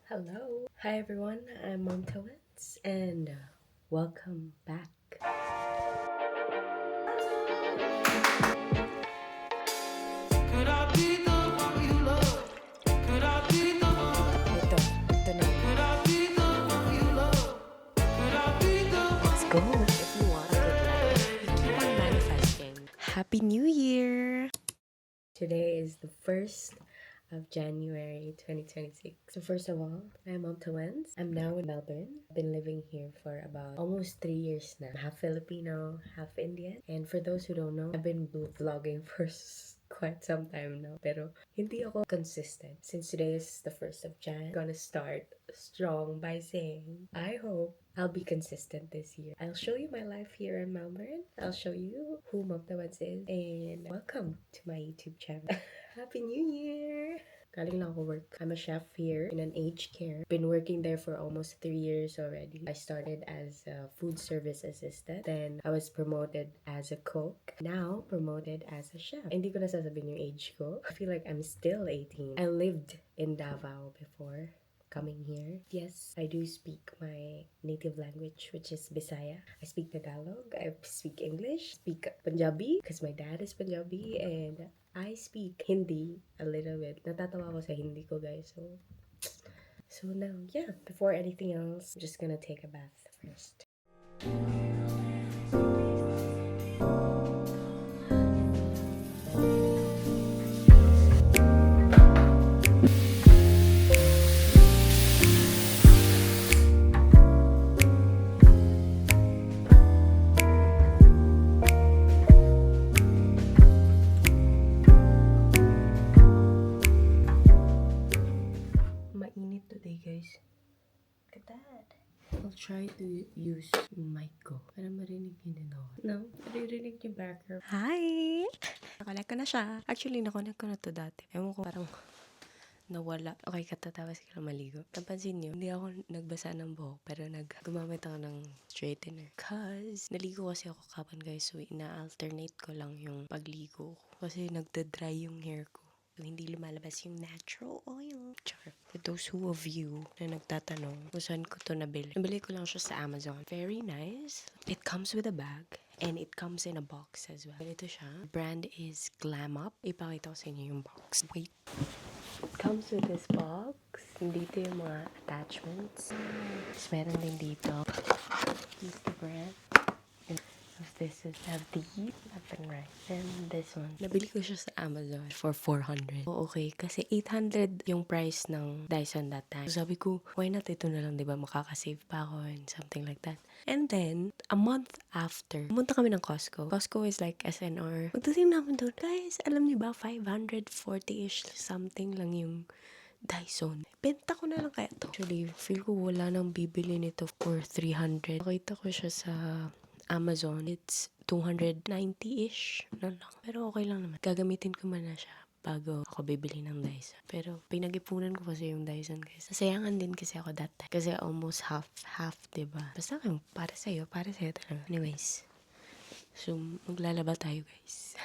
Hello. Hi everyone, I'm Mom Towens and welcome back. Could I be the one you love? Could I be the one? Ito na. Could I be the one you love? Could I be the Let's one? go. If you want a good life, you keep on manifesting. Happy New Year! Today is the 1st of January 2026. So first of all, I'm Mom Towens. I'm now in Melbourne. I've been living here for about almost 3 years now. Half Filipino, half Indian. And for those who don't know, I've been vlogging for quite some time now. Pero hindi ako consistent. Since today is the 1st of Jan, I'm gonna start strong by saying, I hope I'll be consistent this year. I'll show you my life here in Melbourne. I'll show you who Mom Tawans is. And welcome to my YouTube channel. Happy New Year! Galing lang ako work. I'm a chef here in an aged care. Been working there for almost 3 years already. I started as a food service assistant. Then I was promoted as a cook. Now promoted as a chef. Hindi ko na sasabihin yung age ko. I feel like I'm still 18. I lived in Davao before coming here. Yes, I do speak my native language, which is Bisaya. I speak Tagalog, I speak English, speak Punjabi, because my dad is Punjabi, and I speak Hindi a little bit. Natatawa ko sa Hindi ko, guys. So now, yeah, before anything else, I'm just gonna take a bath first. Mainit today, guys. Look at that. I'll try to use yung mic ko para marinig niyo din ako. No? Maririnig niyo background. Hi! Nakolek ko na siya. Actually, nakonek ko na to dati. Ewan ko, parang nawala. Okay, katatapos ko lang maligo. Napansin niyo, hindi ako nagbasa ng buhok, pero gumamit ako ng straightener. Cause, naligo kasi ako kapan, guys. So, ina-alternate ko lang yung pagligo ko. Kasi nagda-dry yung hair ko. So, hindi lumalabas yung natural oil. Char. For those who of you na nagtatanong kung saan ko to nabili. Nabili ko lang siya sa Amazon. Very nice. It comes with a bag. And it comes in a box as well. Ito siya. The brand is Glam Up. Ipakita ko sa inyo yung box. Wait. It comes with this box. Dito yung mga attachments. Tapos meron din dito. This is the brand. This is have these left and right. Then this one. Nabili ko siya sa Amazon for 400. Okay, kasi 800 yung price ng Dyson that time. So sabi ko, why not ito na lang, 'di ba? Makaka-save pa ako and something like that. And then, a month after, pumunta kami ng Costco. Costco is like SNR. Pagdating namin doon, guys, alam niyo ba, 540-ish something lang yung Dyson. Benta ko na lang kaya to. Actually, feel ko wala nang bibili nito for 300. Nakita ko siya sa Amazon. It's 290-ish na lang. Pero okay lang naman. Gagamitin ko man na siya bago ako bibili ng Dyson. Pero pinag-ipunan ko kasi yung Dyson, guys. Nasayangan din kasi ako that time. Kasi almost half, diba? Basta kung para sa'yo talaga. Anyways. So, maglalaba tayo, guys.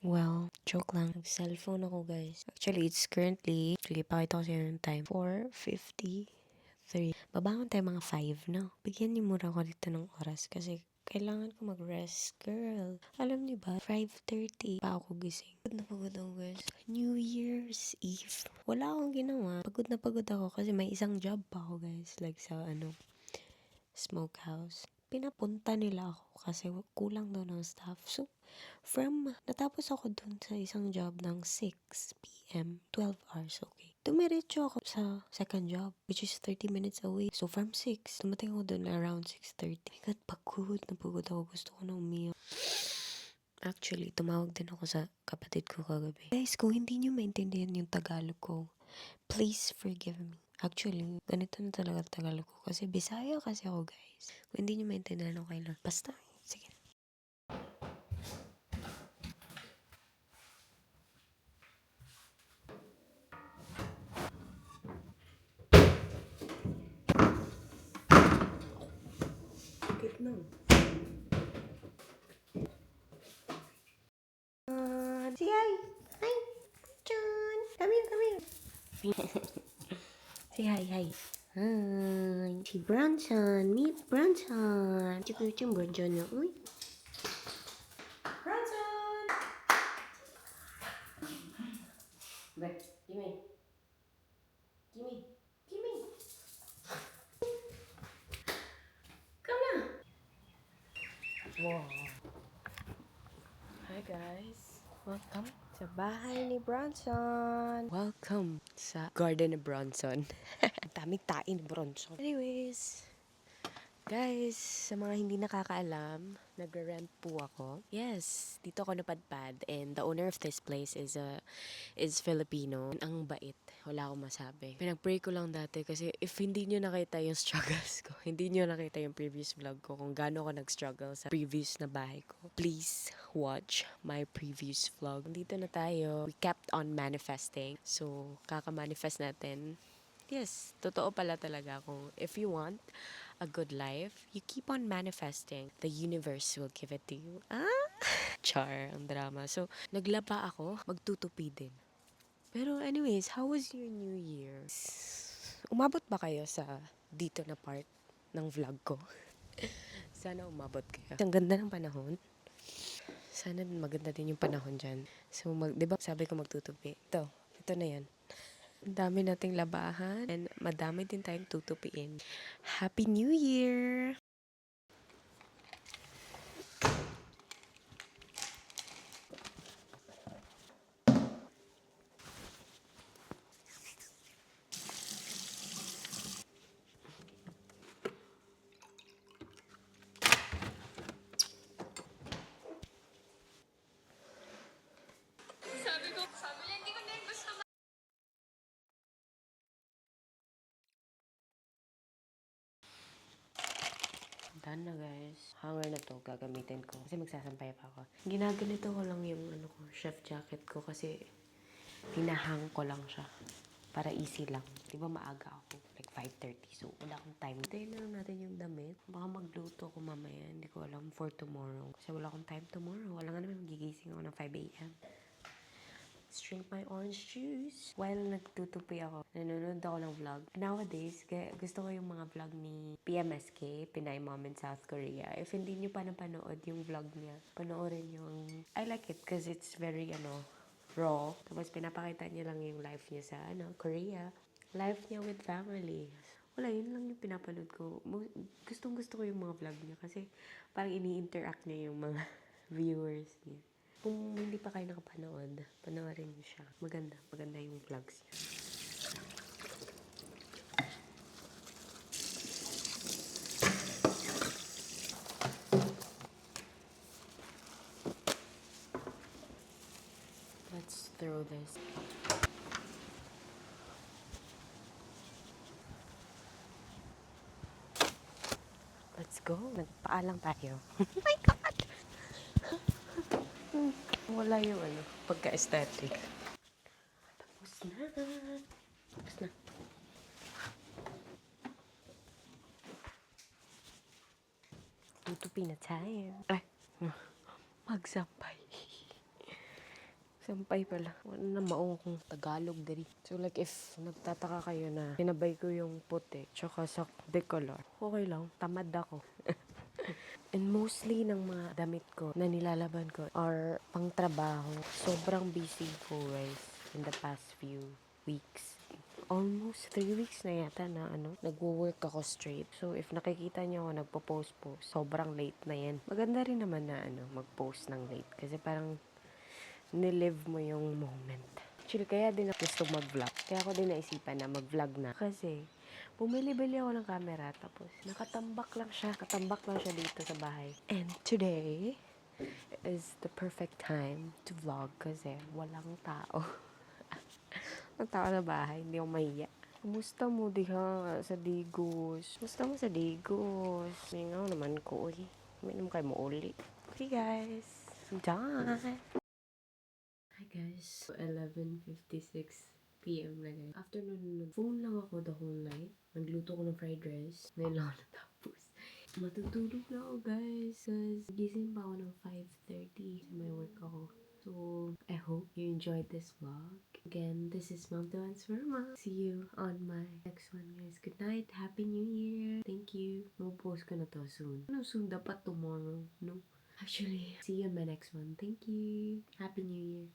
Well, joke lang. Nag-cellphone ako, guys. Actually, it's currently, pakita ko sa yung time. 4:53. Babangon tayo mga 5, no? Bigyan niyo muna ako dito ng oras kasi kailangan ko mag-rest, girl. Alam niyo ba, 5:30 pa ako gising. Pagod ako, guys. New Year's Eve. Wala akong ginawa. Pagod ako kasi may isang job pa ako, guys. Like sa, smokehouse. Pinapunta nila ako kasi kulang daw ng staff. So, natapos ako dun sa isang job ng 6 p.m., 12 hours, okay. Dumiretso ako sa second job, which is 30 minutes away. So, from 6, dumating ako dun around 6:30. My God, napagod ako. Gusto ko na umiyak. Actually, tumawag din ako sa kapatid ko kagabi. Guys, kung hindi nyo maintindihan yung Tagalog ko, please forgive me. Actually, ganito na talaga Tagalog ko. Kasi Bisaya kasi ako, guys. Kung hindi nyo maintindihan, okay lang. Basta, sige. Sakit na. Si Ay! Hi! John! Come here! Say hi, hi. Hi. Si Bronson. Meet Bronson. Tsaka yung Bronson na. Uy. Bronson! Back. Gimme. Gimme. Gimme. Come na. Wow. Hi guys. Welcome sa bahay ni Bronson. Welcome sa garden ni Bronson. Ang daming tain ni Bronson. Anyways, guys, sa mga hindi nakakaalam, nagre-rent po ako. Yes, dito ako napadpad and the owner of this place is Filipino. Ang bait. Wala akong masabi. Pinag-pray ko lang dati kasi if hindi nyo nakita yung struggles ko, hindi nyo nakita yung previous vlog ko kung gaano ako nag-struggle sa previous na bahay ko, please watch my previous vlog. Dito na tayo. We kept on manifesting. So, kaka-manifest natin. Yes, totoo pala talaga kung if you want a good life, you keep on manifesting. The universe will give it to you. Ah? Char, ang drama. So, naglaba ako, magtutupi din. Pero anyways, how was your New Year? Umabot ba kayo sa dito na part ng vlog ko? Sana umabot kayo. Ang ganda ng panahon. Sana maganda din yung panahon dyan. So, di ba sabi ko magtutupi? Ito na yan. Ang dami nating labahan and madami din tayong tutupiin. Happy New Year! Sabi niya, hindi ko din gusto Done na guys. Hanger na to, gagamitin ko. Kasi magsasampay pa ako. Ginaganito ko lang yung chef jacket ko kasi hinahang ko lang siya. Para easy lang. Di ba maaga ako? Like 5:30. So, wala akong time. Tayo na lang natin yung damit. Baka magluto ako mamaya. Hindi ko alam for tomorrow. Kasi wala akong time tomorrow. Wala nga naman magigising ako ng 5 a.m. Let's drink my orange juice. While nagtutupi ako, nanonood ako ng vlog. Nowadays, gusto ko yung mga vlog ni PMSK, Pinay Mom in South Korea. If hindi nyo pa napanood yung vlog niya, panoorin nyo. I like it because it's very, raw. Tapos pinapakita niya lang yung life niya sa, Korea. Life niya with family. Wala, yun lang yung pinapanood ko. Gustong gusto ko yung mga vlog niya kasi parang ini-interact niya yung mga viewers niya. Kung hindi pa kayo nakapanood, panoorin niyo siya. Maganda yung vlogs niya. Let's throw this. Let's go. Nagpaalang tayo. Oh my God! Wala yung pagka-aesthetic. Tapos na. Tapos na. Tutupi na tayo. Ay, magsampay. Sampay pala. Wala na maong kung Tagalog dari. So like if nagtataka kayo na sinabay ko yung puti tsaka sa bicolor, okay lang. Tamad ako. And mostly ng mga damit ko na nilalaban ko are pang trabaho. Sobrang busy ko guys in the past few weeks. Almost 3 weeks na yata na nagwo-work ako straight. So if nakikita niyo ako nagpo-post po, sobrang late na yan. Maganda rin naman na mag-post ng late kasi parang nilive mo yung moment. Actually, kaya din ako gusto mag-vlog. Kaya ako din naisipan na mag-vlog na. Kasi, bumili-bili ako ng camera. Tapos, nakatambak lang siya. Katambak lang siya dito sa bahay. And today is the perfect time to vlog kasi walang tao. Ang tao sa bahay, hindi ako mahiya. Kumusta mo diha sa Digos? Kumusta mo sa Digos? Mingaw naman ko eh. May naman kayo mo uli. Okay guys, I'm done. Hi guys, so 11:56 p.m. na guys. Afternoon, nag-phone lang ako the whole night. Nagluto ko ng fried rice. Ngayon lang ako natapos. Matutulog na ako guys. Kasi gising pa ako ng 5:30 sa may work ako. So So, I hope you enjoyed this vlog. Again, this is Mom to Answer Mom. See you on my next one, guys. Good night. Happy New Year. Thank you. Mag-post ko na to soon. Ano soon? Dapat tomorrow. No? Actually, see you in my next one. Thank you. Happy New Year.